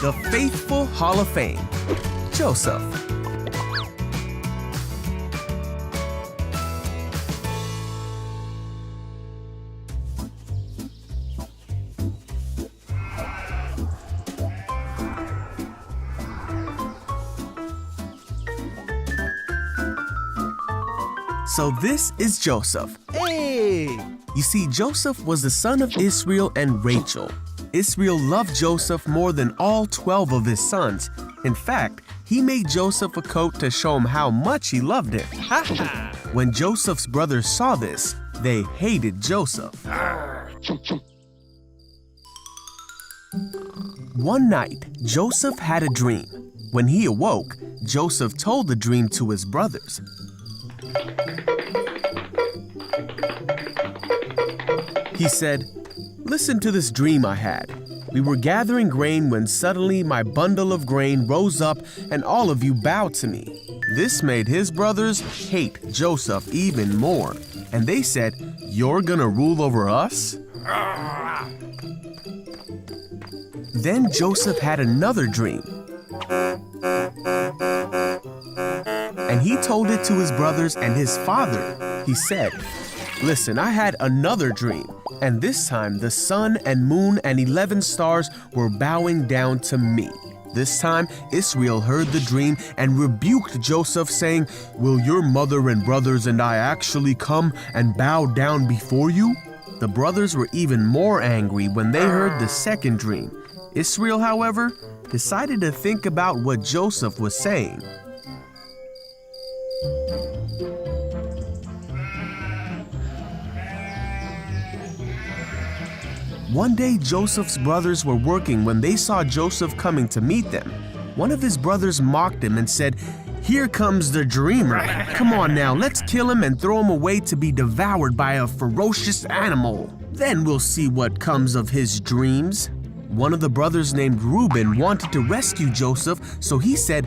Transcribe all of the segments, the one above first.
The Faithful Hall of Fame. Joseph. So this is Joseph. Hey! You see, Joseph was the son of Israel and Rachel. Israel loved Joseph more than all 12 of his sons. In fact, he made Joseph a coat to show him how much he loved him. When Joseph's brothers saw this, they hated Joseph. One night, Joseph had a dream. When he awoke, Joseph told the dream to his brothers. He said, "Listen to this dream I had. We were gathering grain when suddenly my bundle of grain rose up and all of you bowed to me." This made his brothers hate Joseph even more. And they said, "You're gonna rule over us?" Then Joseph had another dream. And he told it to his brothers and his father. He said, "Listen, I had another dream, and this time the sun and moon and 11 stars were bowing down to me." This time Israel heard the dream and rebuked Joseph, saying, "Will your mother and brothers and I actually come and bow down before you?" The brothers were even more angry when they heard the second dream. Israel, however, decided to think about what Joseph was saying. One day, Joseph's brothers were working when they saw Joseph coming to meet them. One of his brothers mocked him and said, "Here comes the dreamer. Come on now, let's kill him and throw him away to be devoured by a ferocious animal. Then we'll see what comes of his dreams." One of the brothers named Reuben wanted to rescue Joseph, so he said,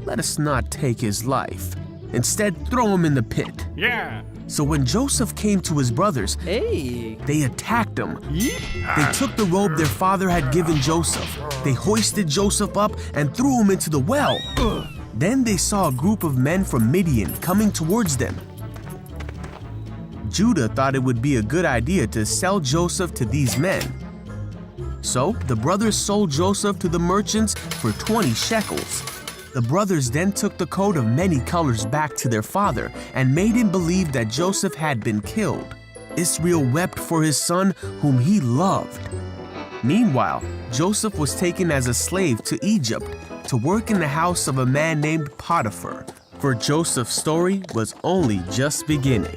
"Let us not take his life. Instead, throw him in the pit." Yeah! So when Joseph came to his brothers, Hey! they attacked him. They took the robe their father had given Joseph. They hoisted Joseph up and threw him into the well. Then they saw a group of men from Midian coming towards them. Judah thought it would be a good idea to sell Joseph to these men. So the brothers sold Joseph to the merchants for 20 shekels. The brothers then took the coat of many colors back to their father and made him believe that Joseph had been killed. Israel wept for his son whom he loved. Meanwhile, Joseph was taken as a slave to Egypt to work in the house of a man named Potiphar, for Joseph's story was only just beginning.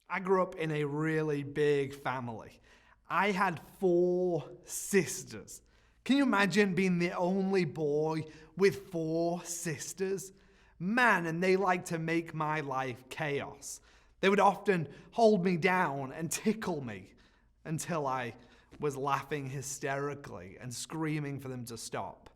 I grew up in a really big family. I had 4 sisters. Can you imagine being the only boy with 4 sisters? Man, and they liked to make my life chaos. They would often hold me down and tickle me until I was laughing hysterically and screaming for them to stop.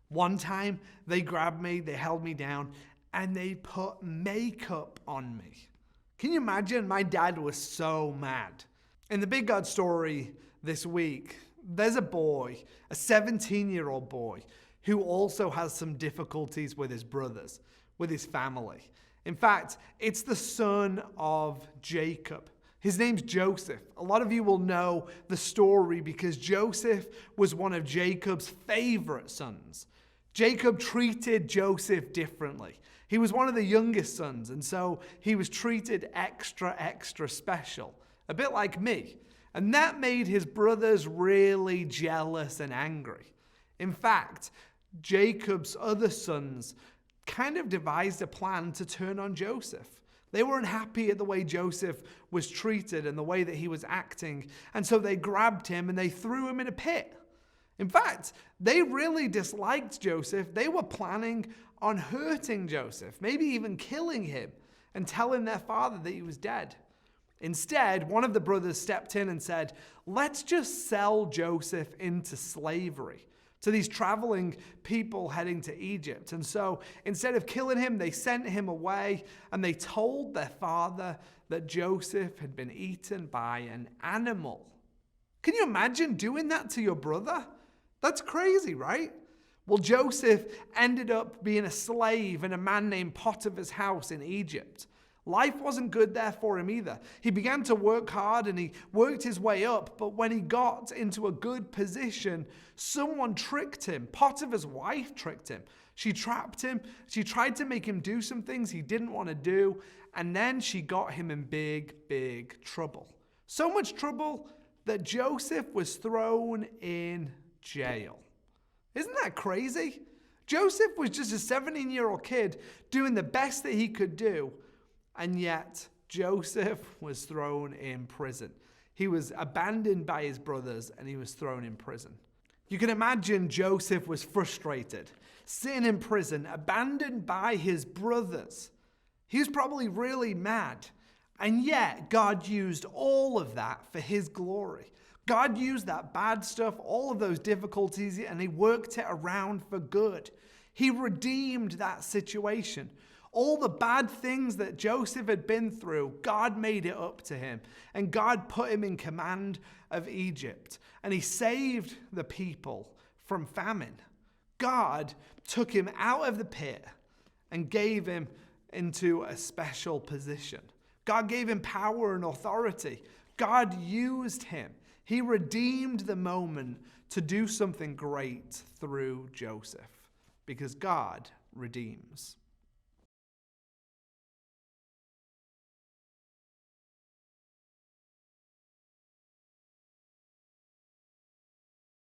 One time, they grabbed me, they held me down, and they put makeup on me. Can you imagine? My dad was so mad. In the Big God story this week, there's a boy, a 17-year-old boy, who also has some difficulties with his brothers, with his family. In fact, it's the son of Jacob. His name's Joseph. A lot of you will know the story because Joseph was one of Jacob's favorite sons. Jacob treated Joseph differently. He was one of the youngest sons, and so he was treated extra special. A bit like me. And that made his brothers really jealous and angry. In fact, Jacob's other sons kind of devised a plan to turn on Joseph. They weren't happy at the way Joseph was treated and the way that he was acting. And so they grabbed him and they threw him in a pit. In fact, they really disliked Joseph. They were planning on hurting Joseph, maybe even killing him and telling their father that he was dead. Instead, one of the brothers stepped in and said, "Let's just sell Joseph into slavery to these traveling people heading to Egypt." And so instead of killing him, they sent him away and they told their father that Joseph had been eaten by an animal. Can you imagine doing that to your brother? That's crazy, right? Well, Joseph ended up being a slave in a man named Potiphar's house in Egypt. Life wasn't good there for him either. He began to work hard and he worked his way up, but when he got into a good position, someone tricked him. Potiphar's wife tricked him. She trapped him. She tried to make him do some things he didn't want to do, and then she got him in big, big trouble. So much trouble that Joseph was thrown in jail. Isn't that crazy? Joseph was just a 17-year-old kid doing the best that he could do, and yet Joseph was thrown in prison. He was abandoned by his brothers and he was thrown in prison. You can imagine Joseph was frustrated, sitting in prison, abandoned by his brothers. He was probably really mad. And yet God used all of that for his glory. God used that bad stuff, all of those difficulties, and he worked it around for good. He redeemed that situation. All the bad things that Joseph had been through, God made it up to him. And God put him in command of Egypt. And he saved the people from famine. God took him out of the pit and gave him into a special position. God gave him power and authority. God used him. He redeemed the moment to do something great through Joseph, because God redeems.